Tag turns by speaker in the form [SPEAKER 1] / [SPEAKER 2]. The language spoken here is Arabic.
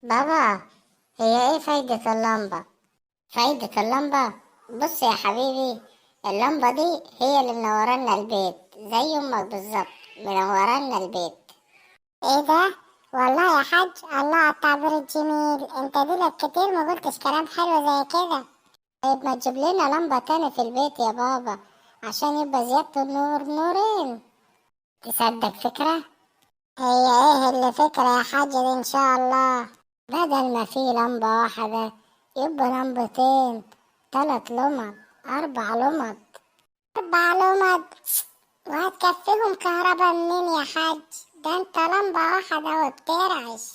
[SPEAKER 1] بابا، هي ايه فايدة اللمبة؟ فايدة اللمبة؟ بص يا حبيبي، اللمبة دي هي اللي منورنا البيت زي امك بالظبط. منورنا البيت. ايه ده؟ والله يا حاج، الله على التعبير الجميل. انت دلك كتير ما قلتش كلام حلو زي كده. طيب ما تجيب لنا لمبة تاني في البيت يا بابا، عشان يبقى زيادة النور نورين. تصدق فكرة؟ هي ايه اللي فكرة يا حاج دي ان شاء الله؟ بدل ما في لمبة واحدة يبقى لمبتين، 3 لمض، 4 لمض. 4 لمض؟ وهتكفيهم كهربا منين يا حاج؟ ده انت لمبة واحدة وبترعش.